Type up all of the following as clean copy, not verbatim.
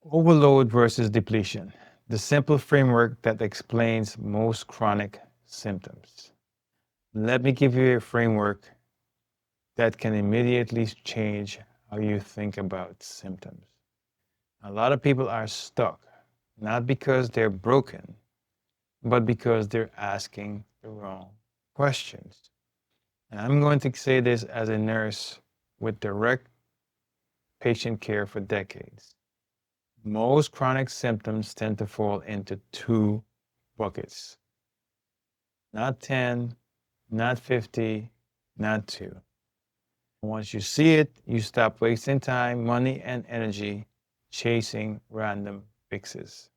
Overload versus depletion, the simple framework that explains most chronic symptoms. Let me give you a framework that can immediately change how you think about symptoms. A lot of people are stuck, not because they're broken, but because they're asking the wrong questions. And I'm going to say this as a nurse with direct patient care for decades. Most chronic symptoms tend to fall into two buckets. Not 10, not 50, not two. Once you see it, you stop wasting time, money, and energy chasing random fixes.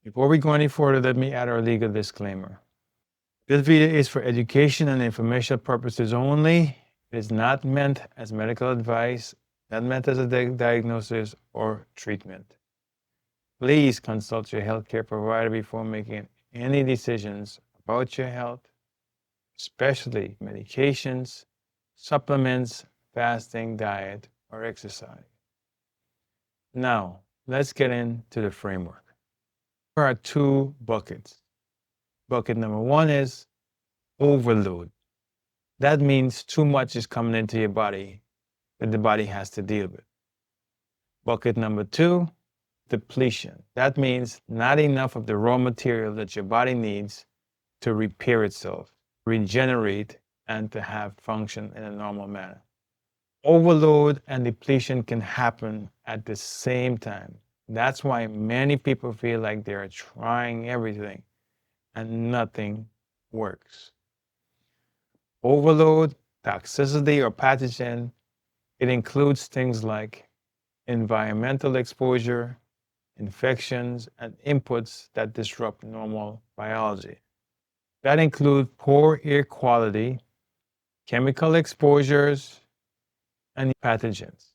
Before we go any further, let me add our legal disclaimer. This video is for education and informational purposes only. It is not meant as medical advice, not meant as a diagnosis or treatment. Please consult your healthcare provider before making any decisions about your health, especially medications, supplements, fasting, diet, or exercise. Now, let's get into the framework. There are two buckets. Bucket number one is overload. That means too much is coming into your body that the body has to deal with. Bucket number two, depletion. That means not enough of the raw material that your body needs to repair itself, regenerate, and to have function in a normal manner. Overload and depletion can happen at the same time. That's why many people feel like they are trying everything and nothing works. Overload, toxicity, or pathogen, it includes things like environmental exposure, infections, and inputs that disrupt normal biology. That include poor air quality, chemical exposures, and pathogens.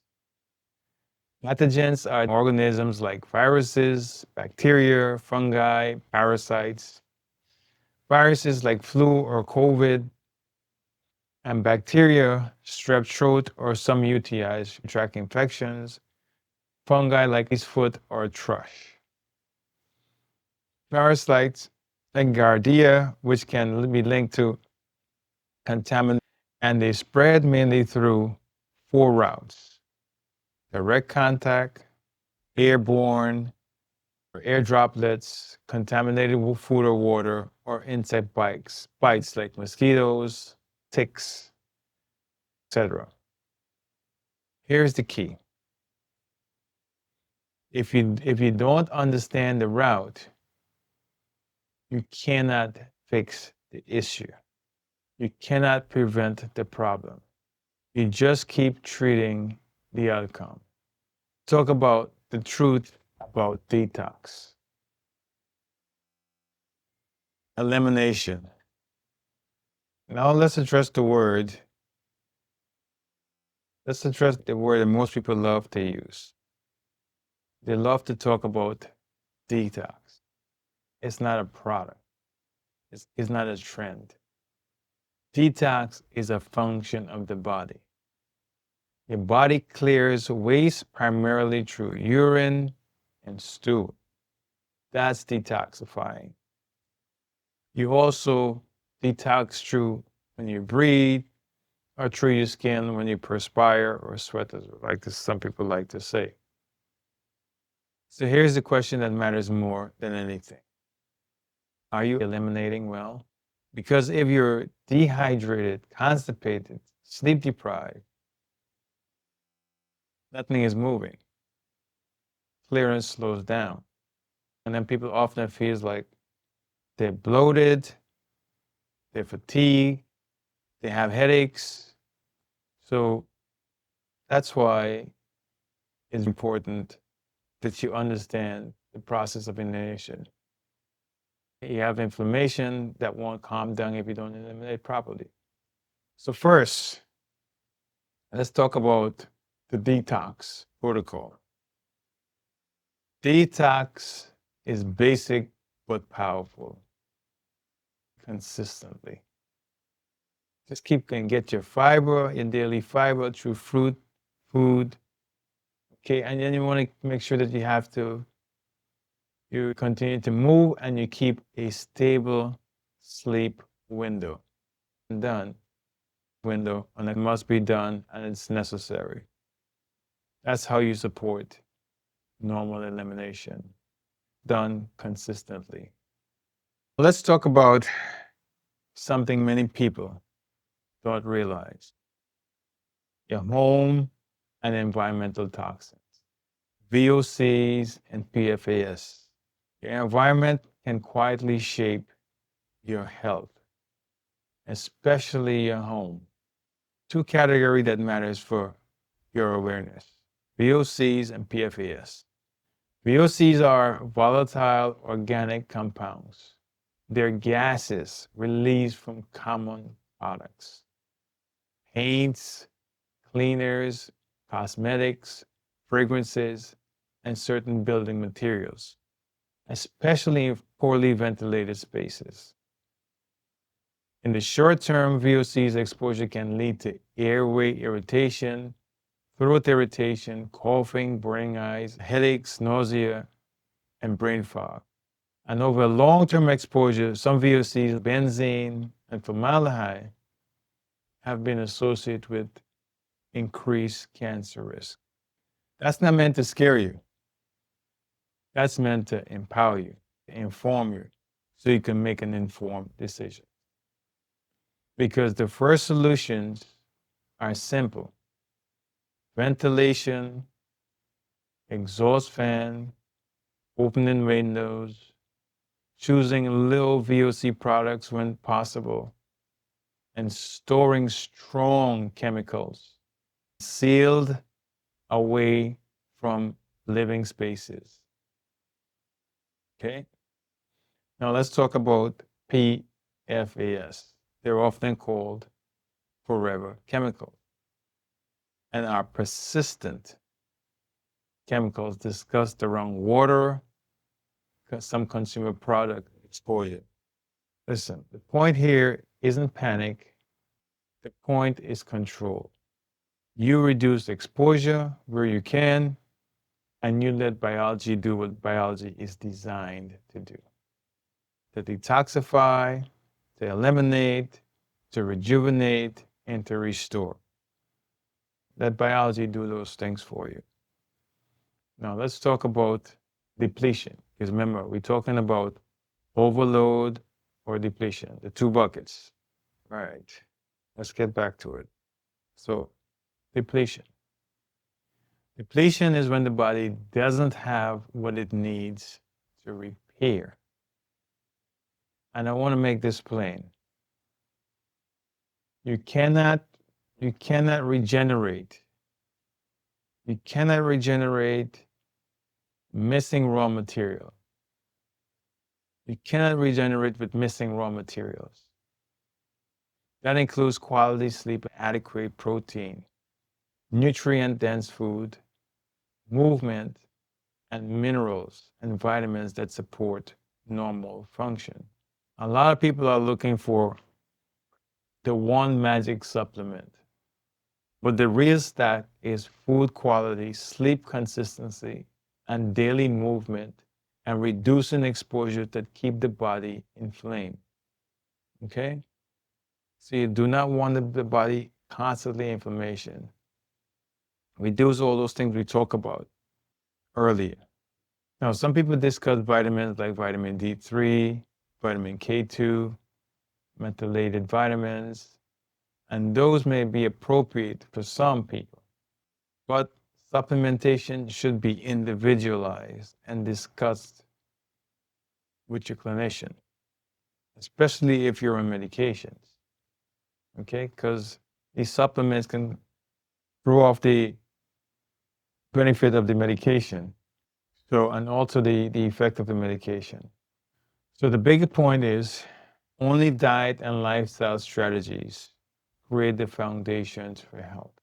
Pathogens are organisms like viruses, bacteria, fungi, parasites. Viruses like flu or COVID, and bacteria, strep throat, or some UTIs, tract infections, fungi like foot or thrush. Parasites like Giardia, which can be linked to contaminants, and they spread mainly through four routes: direct contact, airborne, or air droplets, contaminated food or water, or insect bites like mosquitoes, ticks, etc. Here's the key. If you don't understand the route, you cannot fix the issue. You cannot prevent the problem. You just keep treating the outcome. Talk about the truth about detox. Elimination. Now let's address the word. Let's address the word that most people love to use. They love to talk about detox. It's not a product. It's not a trend. Detox is a function of the body. Your body clears waste primarily through urine and stool. That's detoxifying. You also detox through when you breathe or through your skin when you perspire or sweat, like some people like to say. So here's the question that matters more than anything. Are you eliminating well? Because if you're dehydrated, constipated, sleep deprived, nothing is moving. Clearance slows down. And then people often feel like they're bloated, they're fatigued, they have headaches. So that's why it's important that you understand the process of elimination. You have inflammation that won't calm down if you don't eliminate properly. So first, let's talk about the detox protocol. Detox is basic but powerful. Consistently. Just keep and get your fiber, your daily fiber through fruit, food, Okay, and then you want to make sure that you continue to move and you keep a stable sleep window. Done window, and it must be done and it's necessary. That's how you support normal elimination, done consistently. Let's talk about something many people don't realize: your home and environmental toxins, VOCs and PFAS. Your environment can quietly shape your health, especially your home. Two categories that matters for your awareness: VOCs and PFAS. VOCs are volatile organic compounds. They're gases released from common products: paints, cleaners, cosmetics, fragrances, and certain building materials, especially in poorly ventilated spaces. In the short term, VOC's exposure can lead to airway irritation, throat irritation, coughing, burning eyes, headaches, nausea, and brain fog. And over long-term exposure, some VOCs, benzene and formaldehyde, have been associated with increased cancer risk. That's not meant to scare you. That's meant to empower you, inform you, so you can make an informed decision. Because the first solutions are simple: ventilation, exhaust fan, opening windows, choosing low VOC products when possible, and storing strong chemicals sealed away from living spaces. Okay? Now let's talk about PFAS. They're often called forever chemicals and are persistent chemicals discussed around water, some consumer product exposure. Listen, the point here isn't panic. The point is control. You reduce exposure where you can, and you let biology do what biology is designed to do: to detoxify, to eliminate, to rejuvenate, and to restore. Let biology do those things for you. Now let's talk about depletion. Because remember, we're talking about overload or depletion, the two buckets. All right, let's get back to it. So, depletion. Depletion is when the body doesn't have what it needs to repair. And I want to make this plain. You cannot regenerate. You cannot regenerate missing raw material. You cannot regenerate with missing raw materials. That includes quality sleep, adequate protein, nutrient-dense food, movement, and minerals and vitamins that support normal function. A lot of people are looking for the one magic supplement, but the real stat is food quality, sleep consistency, and daily movement, and reducing exposure that keep the body inflamed. Okay? So you do not want the body constantly inflammation. Reduce all those things we talked about earlier. Now, some people discuss vitamins like vitamin D3, vitamin K2, methylated vitamins, and those may be appropriate for some people. But supplementation should be individualized and discussed with your clinician, especially if you're on medications. Okay? Because these supplements can throw off the benefit of the medication. So, and also the effect of the medication. So the bigger point is only diet and lifestyle strategies create the foundations for health.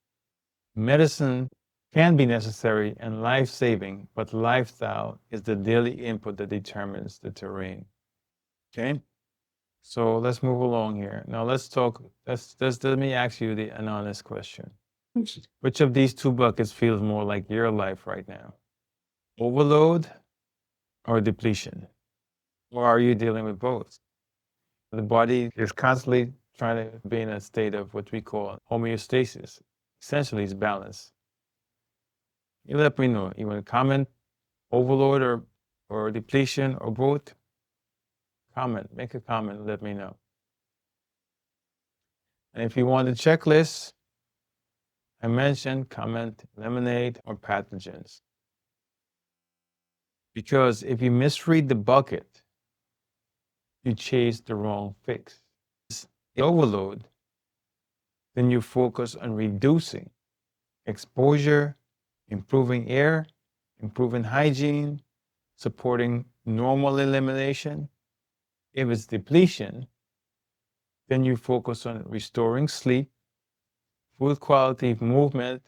Medicine can be necessary and life-saving, but lifestyle is the daily input that determines the terrain. Okay? So let's move along here. Now let's talk, let me ask you an honest question. Which of these two buckets feels more like your life right now? Overload or depletion? Or are you dealing with both? The body is constantly trying to be in a state of what we call homeostasis. Essentially, it's balance. You let me know. You want to comment overload or depletion or both? Comment. Make a comment. Let me know. And if you want a checklist, I mentioned comment lemonade or pathogens. Because if you misread the bucket, you chase the wrong fix. Overload, then you focus on reducing exposure, improving air, improving hygiene, supporting normal elimination. If it's depletion, then you focus on restoring sleep, food quality, movement,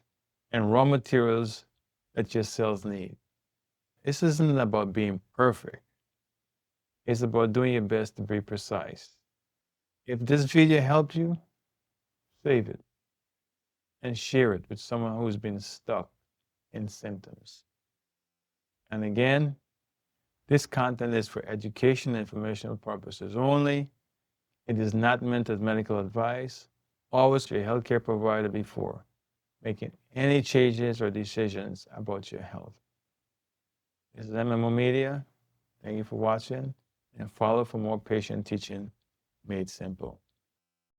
and raw materials that your cells need. This isn't about being perfect. It's about doing your best to be precise. If this video helped you, save it and share it with someone who's been stuck in symptoms. And again, this content is for education and informational purposes only. It is not meant as medical advice. Always your healthcare provider before making any changes or decisions about your health. This is MMO Media. Thank you for watching and follow for more patient teaching made simple.